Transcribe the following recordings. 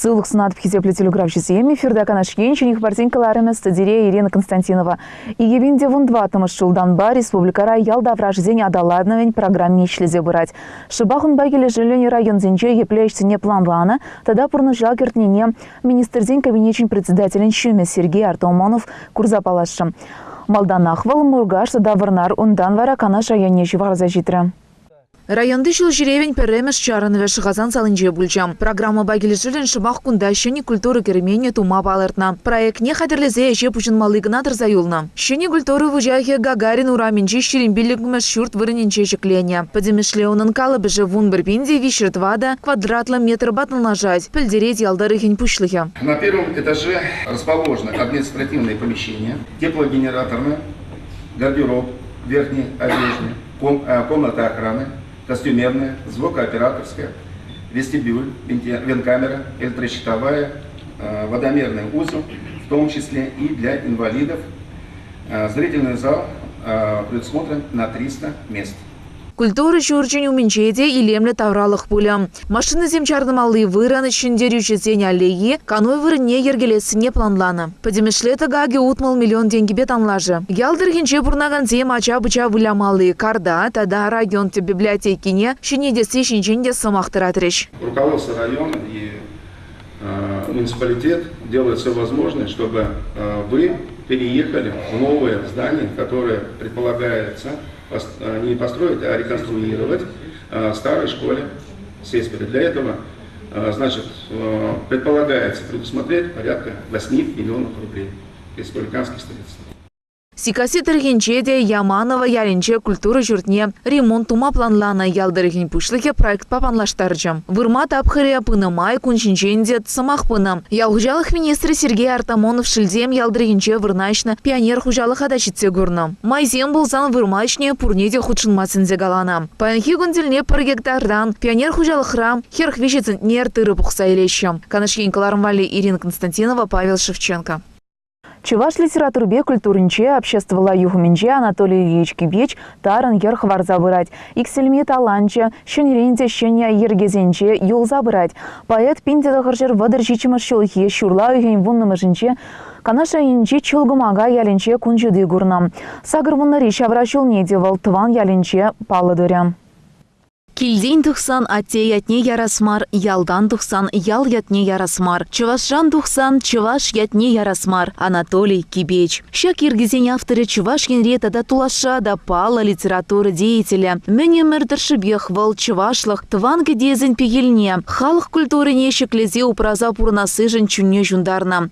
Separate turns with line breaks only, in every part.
Ссылок снат пхизепле телеграф чиземи, фердаканаш енчених партинкаларами стадире Ирина Константинова. И ебинде вундватым Шулданба республикара ялда враждень адаладновень программе шлезе бырать. Шибахун багили жилёни район зенче еплеечцы планлана, тогда пурнужал кертнине министр-день кабинечин председателен Шуме Сергей Артамонов курзапалашым. Малданахвал Мургаш даварнар ундан варакана шаяннечи варзажитре. Районды жил жеревень перемеш чараны шахазан салынже бульчам. Программа багили жилен шыбах кунда шени культуры керемене тума балыртна. Проект не хадерлезе еще пучын малыгнатыр заюлна. Шени культуры вужахе Гагарин ураменчи ширимбиликмеш шурт вырыненче чеклене. Подемешле онын калыбы живун бірбенде вишертвада квадратла метр батн нажать. Пельдереть ялдары хень пушлыхе.
На первом этаже расположено административное помещение, теплогенераторное, гардероб, верхний одежный, комната охраны, костюмерная, звукооператорская, вестибюль, венкамера, электрощитовая, водомерный узел, в том числе и для инвалидов. Зрительный зал предусмотрен на 300 мест.
Культура чурчень уменьшеде и лемле тавралых пулям. Машины земчарды малы выраны шендерючи зень аллеи, каной вырыне ергелесіне планланы. Подемешлеті гаги утмал миллион деньги бетанлажы. Ялдыргенче бурнаган зем ача-быча вылямалы карда, тада район те библиотекине шенедесі шенченде самахтыратрыш.
Руководство района и муниципалитет делают все возможное, чтобы вы переехали в новое здание, которое предполагается не построить, а реконструировать в старой школе Сеспера. Для этого, значит, предполагается предусмотреть порядка 8 миллионов рублей республиканских средств.
Сикаси тыргенчеде Яманова ялинче культура журтне ремонт тума планлана ялдыргин пушлыхе проект папанлаштарчам. Вырма тапхыря пынымай кунчинченде самах пынам. Ялхужалых министр Сергей Артамонов шильдем ялдыргенче вырначна пионер хужалых адачитсе гурна. Майзем булзан вырмачне пурнеде худшынмасынзе галана. Паянхи гундельне пар гектардан пионер хужалыхрам херхвищецен нертыры пухса илещам. Канашкин Калармвали Ирина Константинова, Павел Шевченко. Чуваш литературбе культурнче обществовала юхуменче Анатолий Ильич Кибеч тарын ерх вар забырать. Иксельме таланче, шенеренте шеня ергезенче юл забырать. Поэт пиндеда харжер вадыр жичимаш шулхе шурла уген вуннамашынче канаша инче чулгумага яленче кунжуды гурнам. Сагыр вуннари шаврашул недевал тван яленче палладырям. Килден тухсан атте ятне ярасмар, ялдан тухсан ял ятне ярасмар, чувашжан тухсан чуваш ятне ярасмар. Анатолий Кибеч. Щак иргизен авторы чуваш генрета да тулаша да пала литературы деятеля. Мене мэрдершибех вал чувашлых тван гедезен пегельне. Халых культуры не щеклезе упраза пурнасыжен чунне жундарна.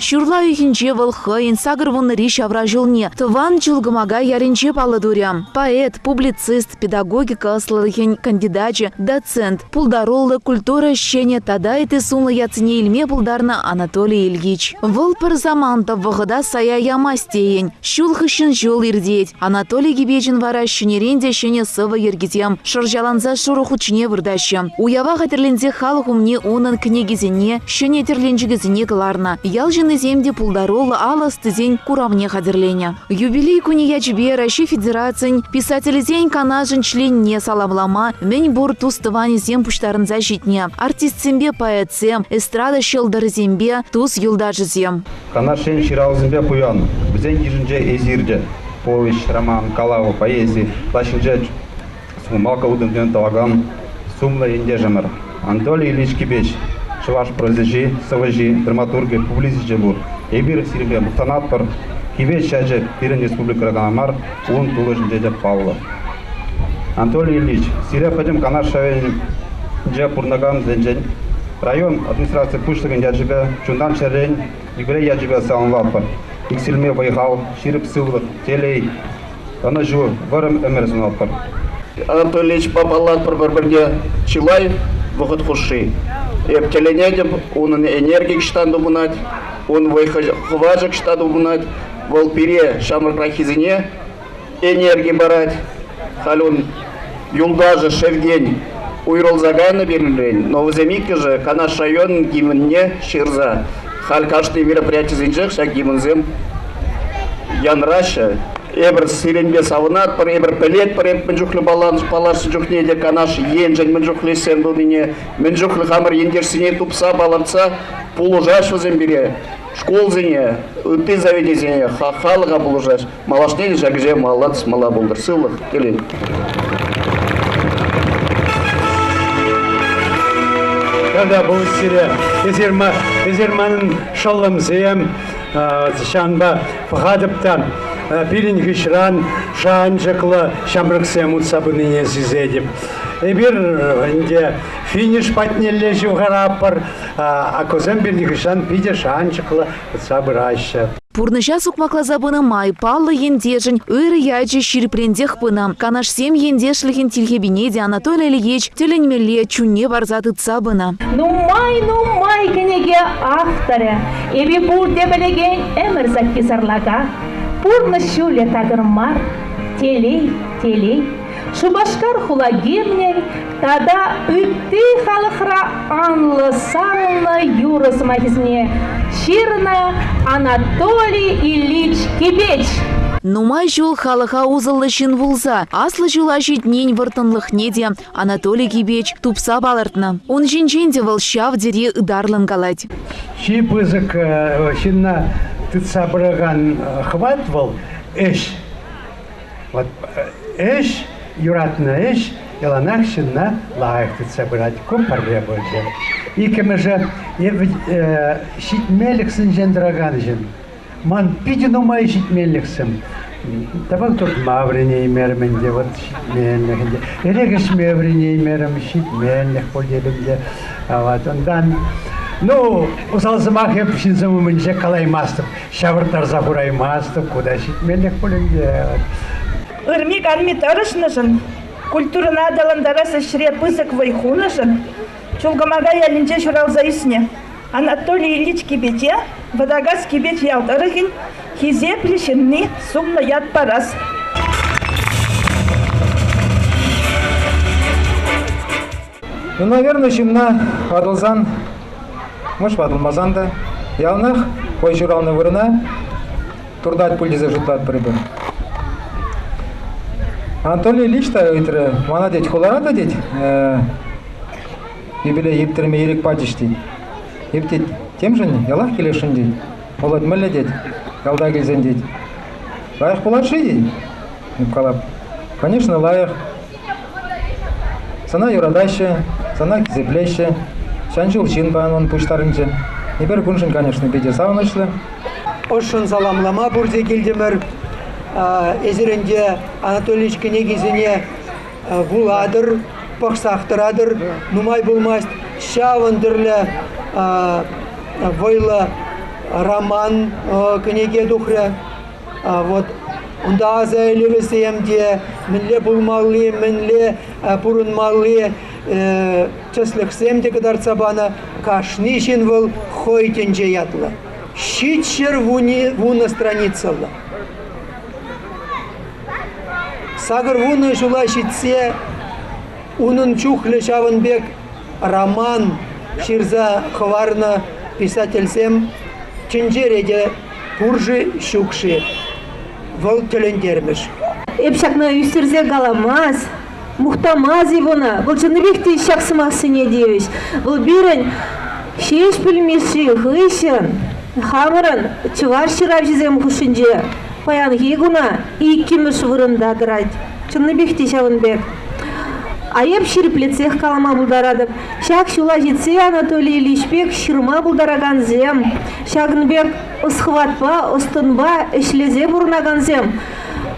Шурла юхинче валхайын сагыр вуннари шавражылне. Тван чулгымага яринче палладурям. Поэт, публицист, педагогика аслалыхен кандидачы, доцент, пулдароллы культура щене тада эти сунлы яцыне илме пулдарна Анатолий Ильич. Выл пыр заманта вғыда сая ямастейін. Шулхышын жол ирдеть. Анатолий Кибечин вара щенеренде щене сывы ергетем. Шыржаланза шурухучне вырдаща. Уява хатырлензе халық умне онын книгизене, щене терленчігізене кыларна. Ялжыны земде пулдаролы алас тізен куравне хадерлене. Юбилей куния жбе Россия Федерациян писателізен канажын членне саламлама мен бур тустывани зем пуштарын защитне. Артистсембе поэтсем, эстрада шелдары зембе туз юлдажы зем.
Канашен ширал зембе пуян, бізен ежінже эзирде. Повесть, роман, калава, поэзия, лашынже сумалка удымден талаган, сумла енде жамыр. Анатолий Ильич Кибеч. Чуваш прозежи, саважи, драматурги, публицисти бур. Эбир сирбе мухтанат пар. Кибеч чаже пирен республика Раганамар, он туложен деде Павла. Анатолий Ильич, сире пойдем канаш шавен дже пурнагам зенжен. Район администрации пуштаген яджибе, чундан шерен, игре яджибе саланлат пар. Иксельме вайхал, ширип сылват, телей. Ана жу, варым эмерзунал пар.
Анатолий Ильич папалат пар барберге чилай, вахат хуши. Эптеленедем, он энергик штанду бунать, он выхважек штанду бунать, волпире шамар прахизине, энергии барать, халюн юлдажа шевгень, уйролзаганы берілген. Новоземикке же Канаш район гимнне ширза. Хал каждый мероприятие зинжек, шак гимнзем янраша. Эбір сиренбе савынат, эбір пелет, эбір жүхлі баларсы жүхне де Канаш енжен мүнжүхлі сен бұдыне, мүнжүхлі хамыр ендерсіне тупса баларца пулужаш өзен бере. Школ зене, ты заведи зене, халыға пулужаш. Малашнели жагже малац, мала болдыр. Сылық, келен.
Когда был сире, ezermanın şallamzıyım, şanba fıhadıptan, pilin hışran, şancıklı şamrıksem utsabını sizedip. Bir ince finish patnelle jugarapar, akozem bir hışran pide şancıklı utsabıraşı.
Пурныша сукмакла забына май, паллы ендежін, өрі яйчы ширпрендех пына. Канаш сем ендешлігін тилхебинеде Анатолий Ильич теленмелле чуне барзаты цабына.
Ну май кенеге авторы, эби пур дебелеген эмір закки сарлага. Пурны шуле тагырмар, телей. Шубашкар хулагирнер, тада үтті халықра анлы сарылы юрыс махизне. Ширна Анатолий Ильич Кибеч.
Нумай жул халыха узылы шын вулза. Аслы жула житнень вартынлых неде Анатолий Кибеч тупса балартна. Он жинженде выл шав дере ыдарлын галать.
Ши пызык шинна тытса бұрыған хват выл эш. Вот эш, юратна эш, яланах шинна лайық тытса бұрат көп парре бөлді. Икемі же шитмеліксін жендіраған жын. Ман пиді нумай шитмеліксін. Табақ тут маврине мерменде, вот шитмелікінде. Ерегіш меврине мерім шитмелік болделімде. Вот ондан, ну, усалзымақ еп шинзымымен же қалаймастып, шавыртар захураймастып, куда шитмелік болемде.
Үрмек армит арышнышын, культурына адаландарасы шіре пысық вайхунышын, чулгамага ялинче шуралзайсне. Анатолий Ильич Кибете, Водогаз Кибет ялдарыгин, хизе плешенны сумна яд парас.
Ну, наверное, шимна адылзан, может, адылмазан да. Ялнах, кой журалны вырына, турдат пульдезе жутлат прибыр. Анатолий Ильич-то, мана деть хуларада деть, юбилей ептерме ерек пачыш дейт. Ептет тем же ялах келешін дейт. Олад мүлі дейт, ялда келзен дейт. Лайық болатшы дейт. Епкалап. Конечно, лайық. Сана юрадайшы, сана кизеплейші. Шанчыл чин баған он пуштарынчы. Небер күншін, конечно, беде саунышлы.
Ошын саламлама бұрзе келдімір. Эзерінде Анатолий Ильич кенегізіне вуладыр, пақсақтырадыр, нумай болмаст, шавындырлы войлы роман кенеге дұқыры. Вот, онда аза әлірісіемде мінле болмалы, мінле бұрынмалы, чыслықсемде кадар цабана кашнишин выл хойтенже ятлы. Щитшер вуна страницалы. Сагыр вуны жула щитсе, унын чухлы шавынбек роман ширза хварна писательсем, ченжереде пуржи щукши, вол төлендермеш.
Эпшакна үстерзе галамаз, мухтамаз ивона, бұл жыныбекті шақсымақсыне дейвіш. Бұл бірін шеш білмеші ғышын, хамырын чывар шырап жезем құшынже. Паян гигуна и кимыш вырында дырайт. Чыныбекти шавынбек. Айып ширплецех калама булдарадып. Шак шула жетсе Анатолий Ильичбек шырма булдараган зем. Шагынбек ысхватпа, ыстынба, эшлезе бурнаган зем.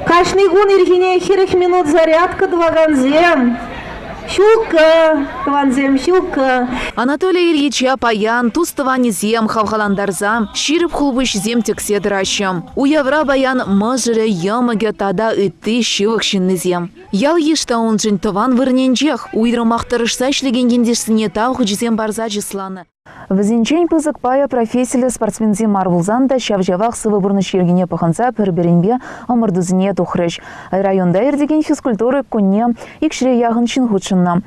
Кашный гун ирхине херек минут зарядка дваган зем. Щука, кванзем, щука.
Анатолий Ильича паян, тустывани зем хавхаландарзам, ширып хулбыш зем тексе дыращам. Уявра баян мыжыры ямыге тада ытты шивық шинны зем. Ял ешта он жын тыван вырненчех, уйрымақтырышса шлегендендешсіне тауғы жезем барза жисланы. Візінчен пызык пая профессиялы спортсмензе марвулзанда шавжавақ сывы бұрны шергене паханса пір-бірінбе омырдызіне тухрыш. Районда ердеген физкультуры күнне икшіре яғын чин худшынна.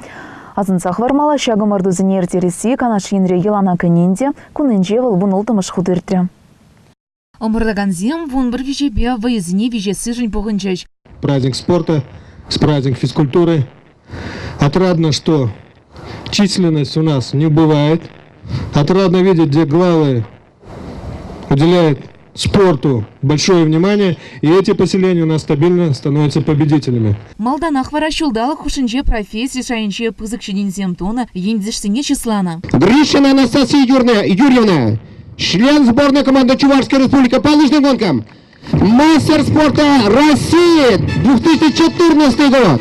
Азынсақ вармала шагы мардузын ертересі канаш енре елана көненде күнінже вылбын ұлтымыш худыртре. Омырдаганзем вон бір вежебе выездіне вежесі жын погынчеч.
Праздник спорта, с праздник физкультуры. Отрадно, что численность у нас не убывает. Отрадно видеть, где главы уделяют спорту большое внимание, и эти поселения у нас стабильно становятся победителями.
Малданах варащулдала хушинже профессии шайынче пызыкшидин земтона ендзишсине числана.
Гришина Анастасия Юрьевна, член сборной команды Чувашской республики по лыжным гонкам. Мастер спорта России 2014 год.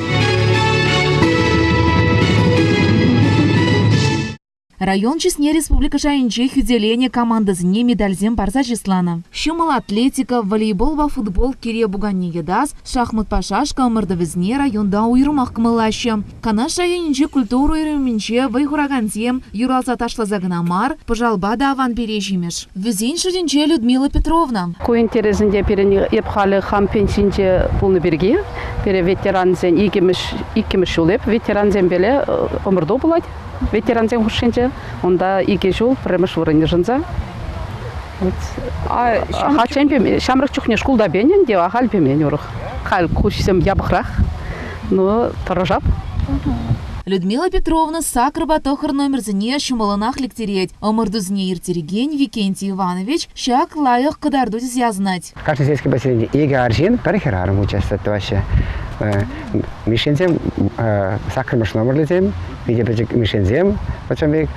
Район честне республика шайынче хюделение командасыне медальзем барса числана. Шумал атлетика, волейбол ба футбол кире буганне едас, шахмат па шашка ымырдывізне районда уйрымақ кымылашы. Канаш районинче культуру үйрімінче вайхураганзем юралса ташлазагынамар, пожалба да аван пережимеш. Візен шудинче Людмила Петровна.
Ку интересінде перені епхалы хам пенсинче пулны берге, пере ветеранзен икемеш улеп, ветеранзен беле ымырду булать. Ветеранзем хушинче, онда ике жол премеш вырыны жынза. Хачемпе шамрак чухне школда бенен де ахал пемен урых. Хал кушсем ябхрах, но торожап.
Людмила Петровна сакрыба тохыр номерзіне шумаланах лектереть. Омырдузне иртереген Викентий Иванович шак лайық кыдардузис язнать.
Каждый сельский поселение ига аржин парихерарым участвует вообще. Мишензем сакрымыш номерлезем, видебежек мишензем, почем век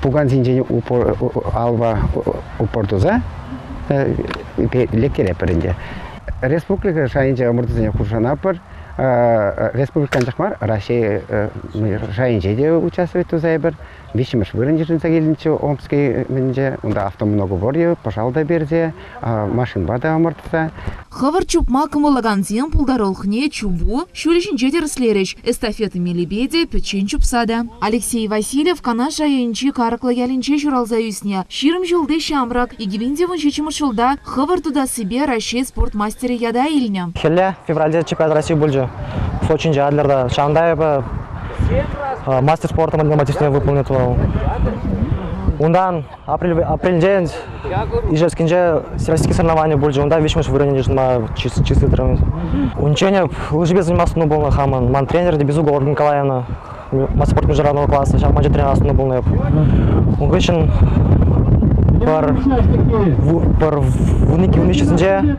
пуган зинжени алва упортуза лектере перенде. Республика шайынче омырдузне хушанапыр. Республика Анчахмар, Россия шайынче участвует в зайбер. Вещимыш вырынжын загелинче Омский менже, унда авто много ворье, пожалуйста берзе, машин бада амортса.
Хавар чупма кымылаганзем пулдаролхне чубу, шуришинче терслереш, эстафеты мелебеде, печень чупсада. Алексей Васильев канаш айынче карыкла ялинче журалза юсне. Ширым жылды шамрак, игивинде вынчечимы шылда, хавар туда себе Россия спортмастеры яда илня.
Хелле февральде чемпионат России бульджи. Сочинже Адлерда. Шандаева мастер спорта математически выполнит. Ундан апрельде Ижевскинже всероссийские соревнования бульджи. Унда вещмыш выронили чистые травмы. Унчение лыжбе занимался был на хаман. Ман тренер Безуга Ольга Николаевна. Мастер спорта международного класса. Сейчас матче 13 был на. Он вещен пар вуники уничтожение.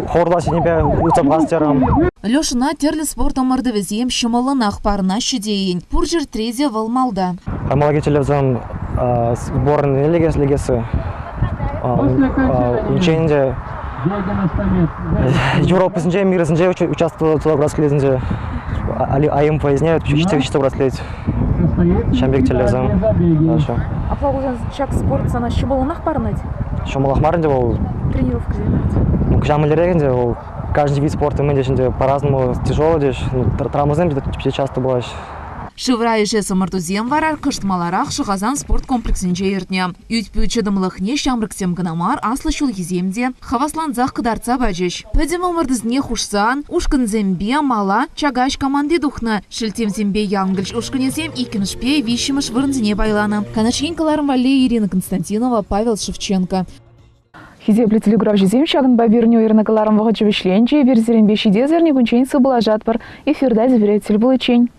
Хорла себе уцапластером.
Лешина терли спортом мордовезем шумаланах парна щедеень. Пуржер трезе волмалда.
Помоги телевизором сборной легесы. Учение Европы сенже, мира сенже участвовал в браслете. Аим поясняют, что браслет. Шамбек телевизором.
А плавал чак спорта на шумаланах парнать?
Шумалах марнде был.
Тренировка
Ну, когда мы лерегенде, каждый вид спорта мы делаем по-разному, тяжело делаешь, травмозем часто бываешь.
Шывра ешесі мұртузем варар кыштмаларақ шығазан спорт комплексінже ертіне. Үйтпі дымлықне шамрыксем гынамар аслы шул еземде хавасланзақ кыдарца бәжеш. Пөдемі мұрдызне хушсан, ушкынзембе мала чагаш команды духна. Шілтемзембе янгылш ушкынезем икінішпе вишіміш вырынзіне байланы. Канашенкаларым вале Ирина Константинова, Павел Шевченко.
Хизеплі телеграф жезем шагын бабирню ирнакаларым вағычы вишленче, верзерен бешиде зерне күнчен сыбыла жатпыр, эфирда заверяет сілбылычень.